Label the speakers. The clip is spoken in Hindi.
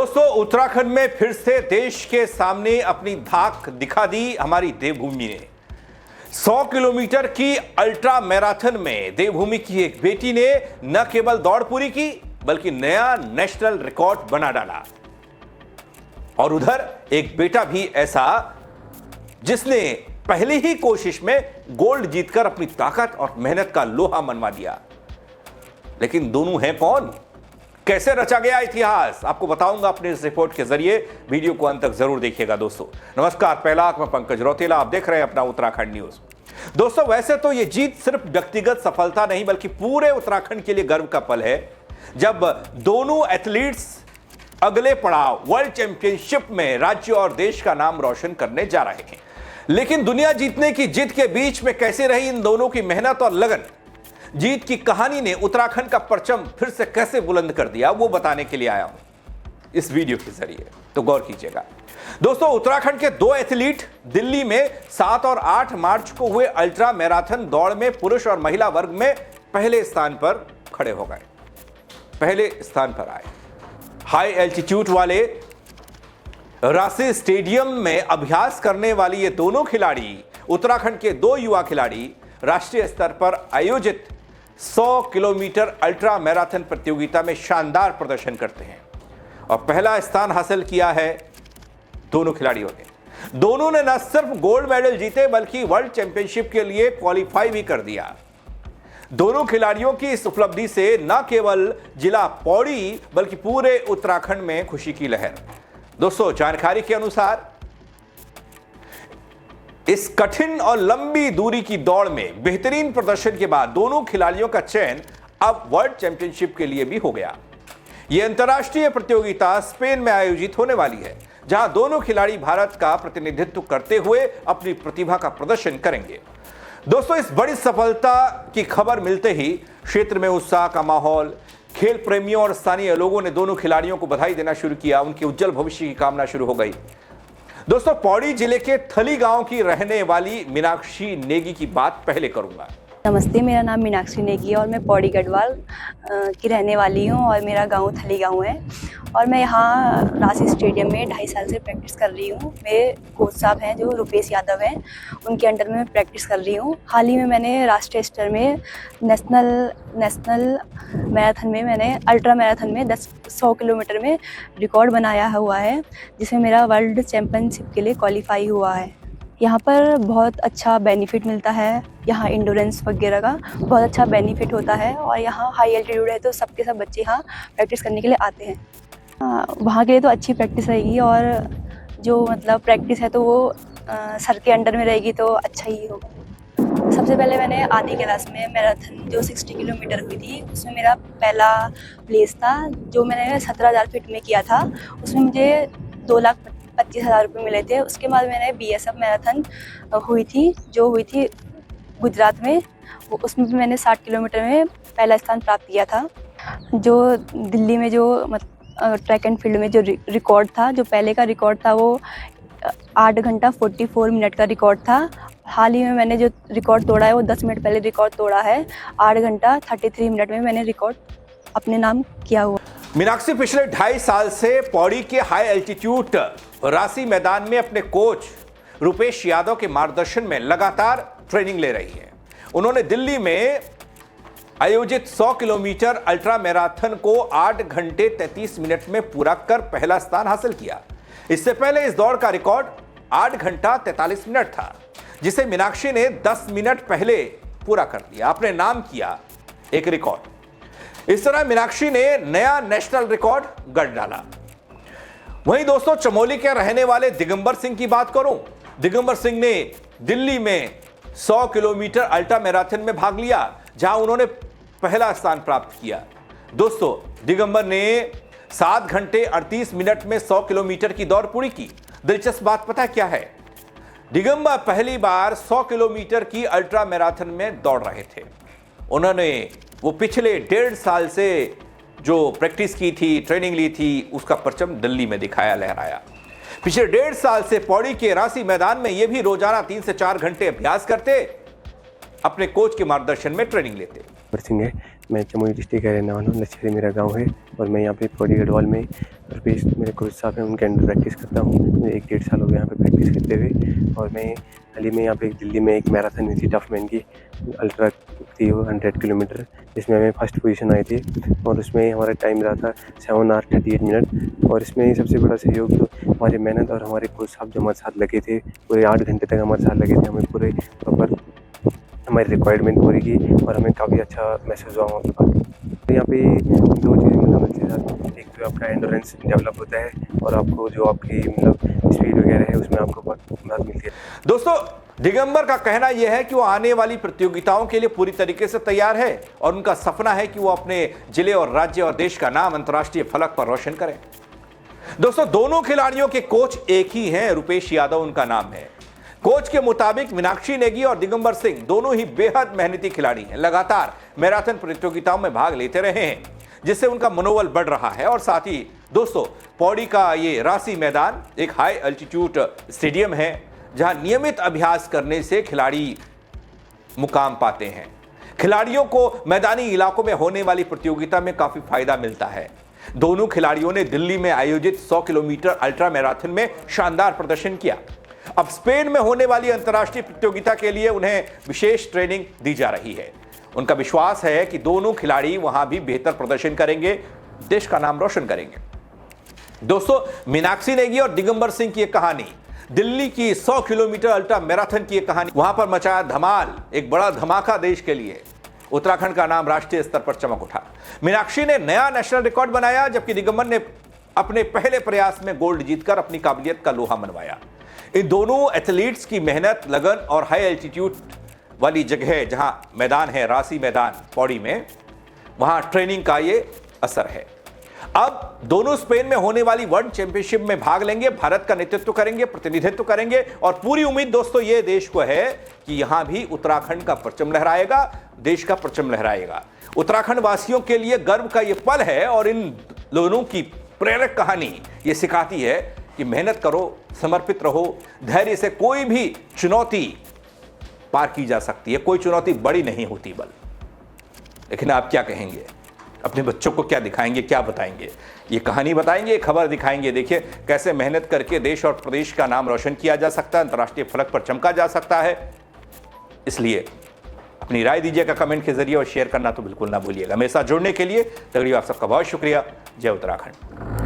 Speaker 1: दोस्तों, उत्तराखंड में फिर से देश के सामने अपनी धाक दिखा दी हमारी देवभूमि ने। 100 किलोमीटर की अल्ट्रा मैराथन में देवभूमि की एक बेटी ने न केवल दौड़ पूरी की बल्कि नया नेशनल रिकॉर्ड बना डाला। और उधर एक बेटा भी ऐसा जिसने पहली ही कोशिश में गोल्ड जीतकर अपनी ताकत और मेहनत का लोहा मनवा दिया। लेकिन दोनों हैं कौन, कैसे रचा गया इतिहास, आपको बताऊंगा अपने इस रिपोर्ट के जरिए। वीडियो को अंत तक जरूर देखिएगा। दोस्तों नमस्कार, पहला मैं पंकज रौतेला, आप देख रहे हैं अपना उत्तराखंड न्यूज। दोस्तों वैसे तो यह जीत सिर्फ व्यक्तिगत सफलता नहीं बल्कि पूरे उत्तराखंड के लिए गर्व का पल है, जब दोनों एथलीट्स अगले पड़ाव वर्ल्ड चैंपियनशिप में राज्य और देश का नाम रोशन करने जा रहे हैं। लेकिन दुनिया जीतने की जिद के बीच में कैसे रही इन दोनों की मेहनत और लगन, जीत की कहानी ने उत्तराखंड का परचम फिर से कैसे बुलंद कर दिया, वो बताने के लिए आया हूं इस वीडियो के जरिए, तो गौर कीजिएगा। दोस्तों, उत्तराखंड के दो एथलीट दिल्ली में 7 और 8 मार्च को हुए अल्ट्रा मैराथन दौड़ में पुरुष और महिला वर्ग में पहले स्थान पर खड़े हो गए, पहले स्थान पर आए। हाई एल्टीट्यूड वाले रांसी स्टेडियम में अभ्यास करने वाली ये दोनों खिलाड़ी, उत्तराखंड के दो युवा खिलाड़ी, राष्ट्रीय स्तर पर आयोजित 100 किलोमीटर अल्ट्रा मैराथन प्रतियोगिता में शानदार प्रदर्शन करते हैं और पहला स्थान हासिल किया है दोनों खिलाड़ियों ने। दोनों ने न सिर्फ गोल्ड मेडल जीते बल्कि वर्ल्ड चैंपियनशिप के लिए क्वालिफाई भी कर दिया। दोनों खिलाड़ियों की इस उपलब्धि से न केवल जिला पौड़ी बल्कि पूरे उत्तराखंड में खुशी की लहर। दोस्तों, जानकारी के अनुसार इस कठिन और लंबी दूरी की दौड़ में बेहतरीन प्रदर्शन के बाद दोनों खिलाड़ियों का चयन अब वर्ल्ड चैंपियनशिप के लिए भी हो गया। यह अंतर्राष्ट्रीय प्रतियोगिता स्पेन में आयोजित होने वाली है, जहां दोनों खिलाड़ी भारत का प्रतिनिधित्व करते हुए अपनी प्रतिभा का प्रदर्शन करेंगे। दोस्तों, इस बड़ी सफलता की खबर मिलते ही क्षेत्र में उत्साह का माहौल, खेल प्रेमियों और स्थानीय लोगों ने दोनों खिलाड़ियों को बधाई देना शुरू किया, उनके उज्जवल भविष्य की कामना शुरू हो गई। दोस्तों, पौड़ी जिले के थली गांव की रहने वाली मीनाक्षी नेगी की बात पहले करूंगा।
Speaker 2: नमस्ते, मेरा नाम मीनाक्षी नेगी है और मैं पौड़ी गढ़वाल की रहने वाली हूँ और मेरा गांव थली गांव है और मैं यहाँ रांसी स्टेडियम में 2.5 साल से प्रैक्टिस कर रही हूँ। मेरे कोच साहब हैं जो रुपेश यादव हैं, उनके अंडर में मैं प्रैक्टिस कर रही हूँ। हाल ही में मैंने राष्ट्रीय स्तर में नेशनल मैराथन में मैंने अल्ट्रा मैराथन में 100 किलोमीटर में रिकॉर्ड बनाया हुआ है, जिसमें मेरा वर्ल्ड चैम्पियनशिप के लिए क्वालिफाई हुआ है। यहाँ पर बहुत अच्छा बेनिफिट मिलता है, यहाँ इंडोरेंस वगैरह का बहुत अच्छा बेनिफिट होता है और यहाँ हाई एल्टीट्यूड है तो सबके सब बच्चे यहाँ प्रैक्टिस करने के लिए आते हैं। वहाँ के लिए तो अच्छी प्रैक्टिस रहेगी और जो मतलब प्रैक्टिस है तो वो सर के अंडर में रहेगी तो अच्छा ही होगा। सबसे पहले मैंने आधी क्लास में मैराथन जो 60 किलोमीटर हुई थी उसमें मेरा पहला प्लेस था, जो मैंने 17,000 फीट में किया था। उसमें मुझे 2,25,000 रुपये मिले थे। उसके बाद मैंने BSF मैराथन हुई थी गुजरात में, उसमें भी मैंने 60 किलोमीटर में पहला स्थान प्राप्त किया था। जो दिल्ली में जो ट्रैक एंड फील्ड में जो रिकॉर्ड था, जो पहले का रिकॉर्ड था वो 8 घंटा 44 मिनट का रिकॉर्ड था। हाल ही में मैंने जो रिकॉर्ड तोड़ा है वो 10 मिनट पहले रिकॉर्ड तोड़ा है। 8 घंटा 33 मिनट में मैंने रिकॉर्ड अपने नाम किया हुआ।
Speaker 1: मीनाक्षी पिछले 2.5 साल से पौड़ी के हाई एल्टीट्यूड रांसी मैदान में अपने कोच रुपेश यादव के मार्गदर्शन में लगातार ट्रेनिंग ले रही है। उन्होंने दिल्ली में आयोजित 100 किलोमीटर अल्ट्रा मैराथन को 8 घंटे 33 मिनट में पूरा कर पहला स्थान हासिल किया। इससे पहले इस दौड़ का रिकॉर्ड 8 घंटा 43 मिनट था, जिसे मीनाक्षी ने 10 मिनट पहले पूरा कर दिया, अपने नाम किया एक रिकॉर्ड। इस तरह मीनाक्षी ने नया नेशनल रिकॉर्ड गढ़ डाला। वहीं दोस्तों, चमोली के रहने वाले दिगंबर सिंह की बात करूं। दिगंबर सिंह ने दिल्ली में 100 किलोमीटर अल्ट्रा मैराथन में भाग लिया, जहां उन्होंने पहला स्थान प्राप्त किया। दोस्तों, दिगंबर ने 7 घंटे 38 मिनट में 100 किलोमीटर की दौड़ पूरी की। दिलचस्प बात पता क्या है, दिगंबर पहली बार 100 किलोमीटर की अल्ट्रा मैराथन में दौड़ रहे थे। उन्होंने वो पिछले 1.5 साल से जो प्रैक्टिस की थी, ट्रेनिंग ली थी, उसका परचम दिल्ली में दिखाया, लहराया। पिछले 1.5 साल से पौड़ी के रांसी मैदान में ये भी रोजाना 3 से 4 घंटे अभ्यास करते, अपने कोच के मार्गदर्शन में ट्रेनिंग लेते।
Speaker 3: सिंह है, मैं चमोली डिस्ट्रिक्ट का रहने वाला हूँ। लच्छेरी मेरा गांव है और मैं यहाँ पे पौड़ी गढ़वाल में रुपेश मेरे कोच साहब हैं, उनके अंडर प्रैक्टिस करता हूँ। मुझे 1-1.5 साल हो गया यहाँ पे प्रैक्टिस करते हुए। और मैं हाल ही में यहाँ पे दिल्ली में एक मैराथन हुई थी टफमैन की, अल्ट्रा थी वो 100 किलोमीटर, जिसमें हमें फर्स्ट पोजीशन आई थी और उसमें हमारा टाइम रहा था 7 आवर 38 मिनट। और इसमें सबसे बड़ा सहयोग तो हमारी मेहनत और हमारे कोच साहब जो हमारे साथ लगे थे, पूरे 8 घंटे तक हमारे साथ लगे थे। हमें पूरे प्रॉपर हमारी रिक्वायरमेंट पूरी की और हमें काफ़ी अच्छा महसूस हुआ वहाँ पर। यहाँ पे 2 चीज़ें मतलब अच्छे साथ, एक तो आपका एंडोरेंस डेवलप होता है और आपको जो आपकी मतलब स्पीड वगैरह है उसमें आपको बहुत मदद मिलती है।
Speaker 1: दोस्तों, दिगंबर का कहना यह है कि वो आने वाली प्रतियोगिताओं के लिए पूरी तरीके से तैयार है और उनका सपना है कि वो अपने जिले और राज्य और देश का नाम अंतर्राष्ट्रीय फलक पर रोशन करें। दोस्तों, दोनों खिलाड़ियों के कोच एक ही हैं, रुपेश यादव उनका नाम है। कोच के मुताबिक मीनाक्षी नेगी और दिगंबर सिंह दोनों ही बेहद मेहनती खिलाड़ी हैं। लगातार मैराथन प्रतियोगिताओं में भाग लेते रहे हैं, जिससे उनका मनोबल बढ़ रहा है। और साथ ही दोस्तों, पौड़ी का ये रासी मैदान एक हाई अल्टीट्यूड स्टेडियम है, जहां नियमित अभ्यास करने से खिलाड़ी मुकाम पाते हैं। खिलाड़ियों को मैदानी इलाकों में होने वाली प्रतियोगिता में काफी फायदा मिलता है। दोनों खिलाड़ियों ने दिल्ली में आयोजित 100 किलोमीटर अल्ट्रा मैराथन में शानदार प्रदर्शन किया। अब स्पेन में होने वाली अंतर्राष्ट्रीय प्रतियोगिता के लिए उन्हें विशेष ट्रेनिंग दी जा रही है। उनका विश्वास है कि दोनों खिलाड़ी वहां भी बेहतर प्रदर्शन करेंगे, देश का नाम रोशन करेंगे। दोस्तों, मीनाक्षी नेगी और दिगंबर सिंह की एक कहानी, दिल्ली की 100 किलोमीटर अल्ट्रा मैराथन की एक कहानी, वहां पर मचाया धमाल, एक बड़ा धमाका देश के लिए। उत्तराखंड का नाम राष्ट्रीय स्तर पर चमक उठा। मीनाक्षी ने नया नेशनल रिकॉर्ड बनाया, जबकि दिगंबर ने अपने पहले प्रयास में गोल्ड जीतकर अपनी काबिलियत का लोहा मनवाया। इन दोनों एथलीट्स की मेहनत, लगन और हाई एल्टीट्यूड वाली जगह जहां मैदान है, रासी मैदान पौड़ी में, वहां ट्रेनिंग का ये असर है। अब दोनों स्पेन में होने वाली वर्ल्ड चैंपियनशिप में भाग लेंगे, भारत का नेतृत्व करेंगे, प्रतिनिधित्व करेंगे और पूरी उम्मीद दोस्तों ये देश को है कि यहां भी उत्तराखंड का परचम लहराएगा, देश का परचम लहराएगा। उत्तराखंड वासियों के लिए गर्व का ये पल है और इन दोनों की प्रेरक कहानी ये सिखाती है कि मेहनत करो, समर्पित रहो, धैर्य से कोई भी चुनौती पार की जा सकती है। कोई चुनौती बड़ी नहीं होती बल। लेकिन आप क्या कहेंगे? अपने बच्चों को क्या दिखाएंगे, क्या बताएंगे? ये कहानी बताएंगे, खबर दिखाएंगे। देखिए कैसे मेहनत करके देश और प्रदेश का नाम रोशन किया जा सकता है, अंतर्राष्ट्रीय फलक पर चमका जा सकता है। इसलिए अपनी राय दीजिएगा कमेंट के जरिए और शेयर करना तो बिल्कुल ना भूलिएगा। मेरे साथ जुड़ने के लिए तगड़ी आप सबका बहुत शुक्रिया। जय उत्तराखंड।